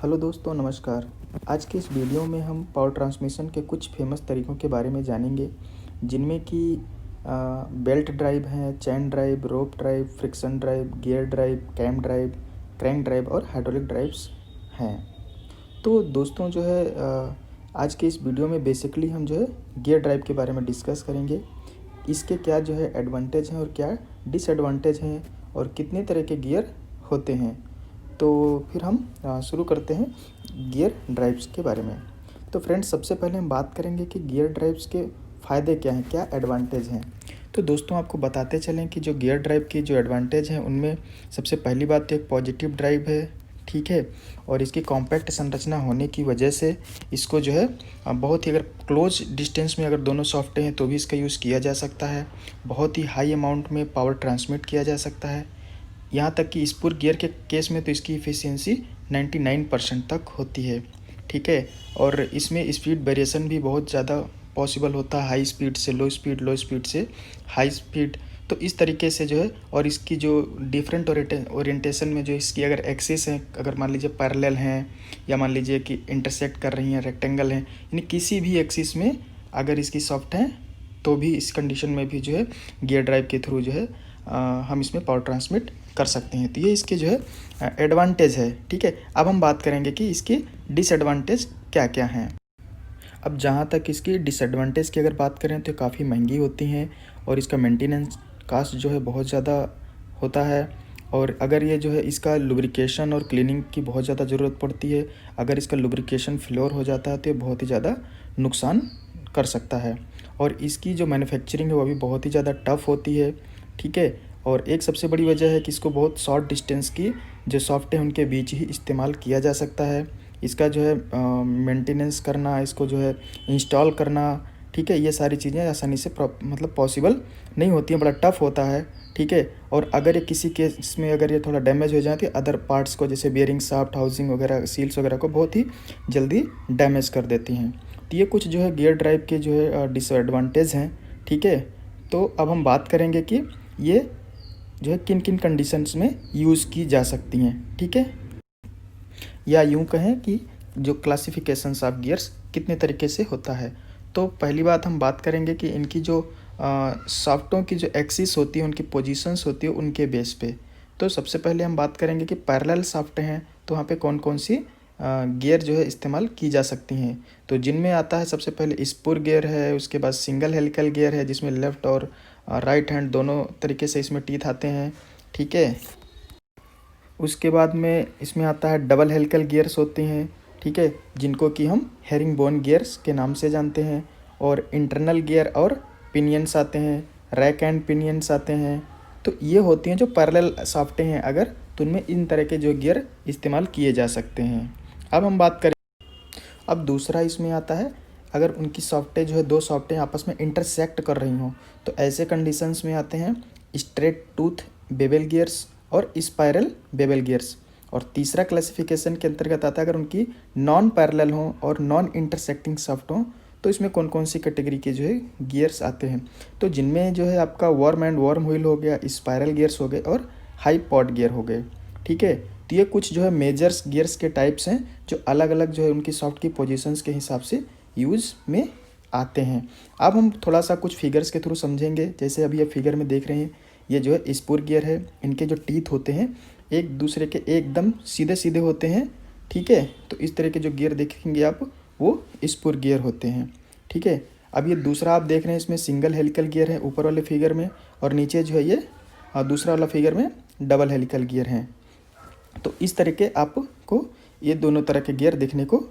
Hello दोस्तों, नमस्कार। आज के इस वीडियो में हम पावर ट्रांसमिशन के कुछ फेमस तरीक़ों के बारे में जानेंगे, जिनमें कि बेल्ट ड्राइव हैं, chain drive, rope drive, friction drive, gear drive, cam drive, crank drive और हाइड्रोलिक ड्राइव्स हैं। तो दोस्तों जो है आज के इस वीडियो में बेसिकली हम जो है गियर ड्राइव के बारे में डिस्कस करेंगे। इसके क्या जो है एडवांटेज हैं और क्या डिसएडवांटेज हैं और कितने तरह के गियर होते हैं। तो फिर हम शुरू करते हैं गियर ड्राइव्स के बारे में। तो फ्रेंड्स, सबसे पहले हम बात करेंगे कि गियर ड्राइव्स के फ़ायदे क्या हैं, क्या एडवांटेज हैं। तो दोस्तों, आपको बताते चलें कि जो गियर ड्राइव की जो एडवांटेज हैं उनमें सबसे पहली बात तो एक पॉजिटिव ड्राइव है, ठीक है। और इसकी कॉम्पैक्ट संरचना होने की वजह से इसको जो है बहुत ही, अगर क्लोज डिस्टेंस में अगर दोनों सॉफ्ट हैं तो भी इसका यूज़ किया जा सकता है। बहुत ही हाई अमाउंट में पावर ट्रांसमिट किया जा सकता है। यहाँ तक कि स्पूर गियर के केस में तो इसकी इफ़िशियंसी 99% तक होती है, ठीक है। और इसमें स्पीड वेरिएशन भी बहुत ज़्यादा पॉसिबल होता है, हाई स्पीड से लो स्पीड, लो स्पीड से हाई स्पीड। तो इस तरीके से जो है, और इसकी जो डिफरेंट ओरिएंटेशन में जो इसकी अगर एक्सिस हैं, अगर मान लीजिए पैरेलल हैं या मान लीजिए कि इंटरसेक्ट कर रही हैं, रेक्टेंगल हैं, यानी किसी भी एक्सिस में अगर इसकी सॉफ्ट हैं तो भी इस कंडीशन में भी जो है गियर ड्राइव के थ्रू जो है हम इसमें पावर ट्रांसमिट कर सकते हैं। तो ये इसके जो है एडवांटेज है, ठीक है। अब हम बात करेंगे कि इसकी डिसएडवांटेज क्या क्या हैं। अब जहाँ तक इसकी डिसएडवांटेज की अगर बात करें तो काफ़ी महंगी होती हैं और इसका मेंटेनेंस कास्ट जो है बहुत ज़्यादा होता है। और अगर ये जो है इसका लुब्रिकेशन और क्लीनिंग की बहुत ज़्यादा ज़रूरत पड़ती है। अगर इसका लुब्रिकेशन फ्लोर हो जाता है तो ये बहुत ही ज़्यादा नुकसान कर सकता है। और इसकी जो मैन्युफैक्चरिंग है वो भी बहुत ही ज़्यादा टफ़ होती है, ठीक है। और एक सबसे बड़ी वजह है कि इसको बहुत शॉर्ट डिस्टेंस की जो सॉफ्ट है उनके बीच ही इस्तेमाल किया जा सकता है। इसका जो है मेंटेनेंस करना, इसको जो है इंस्टॉल करना, ठीक है, ये सारी चीज़ें आसानी से मतलब पॉसिबल नहीं होती हैं, बड़ा टफ़ होता है, ठीक है। और अगर ये किसी केस में अगर ये थोड़ा डैमेज हो जाए तो अदर पार्ट्स को, जैसे बेयरिंग, शाफ्ट, हाउसिंग वगैरह, सील्स वगैरह को बहुत ही जल्दी डैमेज कर देती हैं। तो ये कुछ जो है गियर ड्राइव के जो है डिसएडवांटेज हैं, ठीक है। तो अब हम बात करेंगे कि ये जो है किन किन कंडीशंस में यूज़ की जा सकती हैं, ठीक है। या यूँ कहें कि जो क्लासिफिकेशंस ऑफ गियर्स कितने तरीके से होता है। तो पहली बात हम बात करेंगे कि इनकी जो सॉफ्टों की जो एक्सिस होती है, उनकी पोजीशंस होती है, उनके बेस पे। तो सबसे पहले हम बात करेंगे कि पैरेलल सॉफ्ट हैं तो वहाँ पे कौन कौन सी गियर जो है इस्तेमाल की जा सकती हैं। तो जिनमें आता है सबसे पहले स्पूर गियर है, उसके बाद सिंगल हेलिकल गियर है जिसमें लेफ़्ट और राइट हैंड दोनों तरीके से इसमें टीथ आते हैं, ठीक है। उसके बाद में इसमें आता है डबल हेलिकल गियर्स होती हैं, ठीक है, जिनको कि हम हेरिंग बोन गियर्स के नाम से जानते हैं। और इंटरनल गियर और पिनियंस आते हैं, रैक एंड पिनियंस आते हैं। तो ये होती हैं जो पैरेलल शाफ्टें हैं अगर, तो उनमें इन तरह के जो गियर इस्तेमाल किए जा सकते हैं। अब हम बात करें, अब दूसरा इसमें आता है अगर उनकी सॉफ्टें जो है, दो सॉफ्टें आपस में इंटरसेक्ट कर रही हों, तो ऐसे कंडीशंस में आते हैं स्ट्रेट टूथ बेवल गियर्स और स्पाइरल बेवल गियर्स। और तीसरा क्लासिफिकेशन के अंतर्गत आता है अगर उनकी नॉन पैरेलल हों और नॉन इंटरसेक्टिंग सॉफ्ट हों, तो इसमें कौन कौन सी कैटेगरी के जो है गियर्स आते हैं। तो जिनमें जो है आपका वर्म एंड वर्म व्हील हो गया, स्पाइरल गियर्स हो गए और हाई पॉड गियर हो गए, ठीक है। तो ये कुछ जो है मेजर्स गियर्स के टाइप्स हैं जो अलग अलग जो है उनकी सॉफ्ट की पोजीशंस के हिसाब से यूज़ में आते हैं। अब हम थोड़ा सा कुछ फिगर्स के थ्रू समझेंगे। जैसे अभी आप फिगर में देख रहे हैं, ये जो है स्पूर गियर है, इनके जो टीथ होते हैं एक दूसरे के एकदम सीधे सीधे होते हैं, ठीक है। तो इस तरह के जो गियर देखेंगे आप, वो स्पूर गियर होते हैं, ठीक है। अब ये दूसरा आप देख रहे हैं, इसमें सिंगल हेलिकल गियर है ऊपर वाले फिगर में, और नीचे जो है ये दूसरा वाला फिगर में डबल हेलिकल गियर हैं। तो इस तरह के आपको ये दोनों तरह के गियर देखने को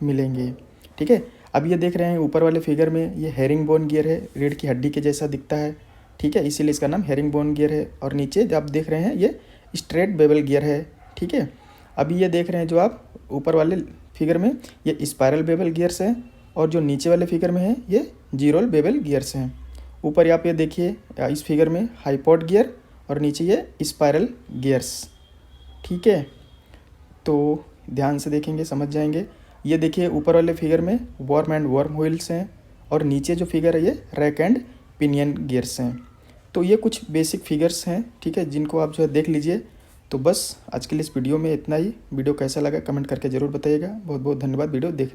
मिलेंगे, ठीक है। अब ये देख रहे हैं ऊपर वाले फिगर में, ये हेरिंग बोन गियर है, रीढ़ की हड्डी के जैसा दिखता है, ठीक है, इसीलिए इसका नाम हेरिंग बोन गियर है। और नीचे जो आप देख रहे हैं ये स्ट्रेट बेवल गियर है, ठीक है। अभी ये देख रहे हैं जो आप ऊपर वाले फिगर में, ये स्पाइरल बेवल गियर्स हैं, और जो नीचे वाले फिगर में है ये जीरोल बेवल गियर्स हैं। ऊपर आप ये देखिए इस फिगर में हाईपॉड गियर और नीचे ये स्पाइरल गियर्स, ठीक है। तो ध्यान से देखेंगे समझ जाएंगे। ये देखिए ऊपर वाले फिगर में वर्म एंड वर्म व्हील्स हैं, और नीचे जो फिगर है ये रैक एंड पिनियन गियर्स हैं। तो ये कुछ बेसिक फिगर्स हैं, ठीक है, जिनको आप जो है देख लीजिए। तो बस आज के लिए इस वीडियो में इतना ही। वीडियो कैसा लगा कमेंट करके ज़रूर बताइएगा। बहुत बहुत धन्यवाद वीडियो देखने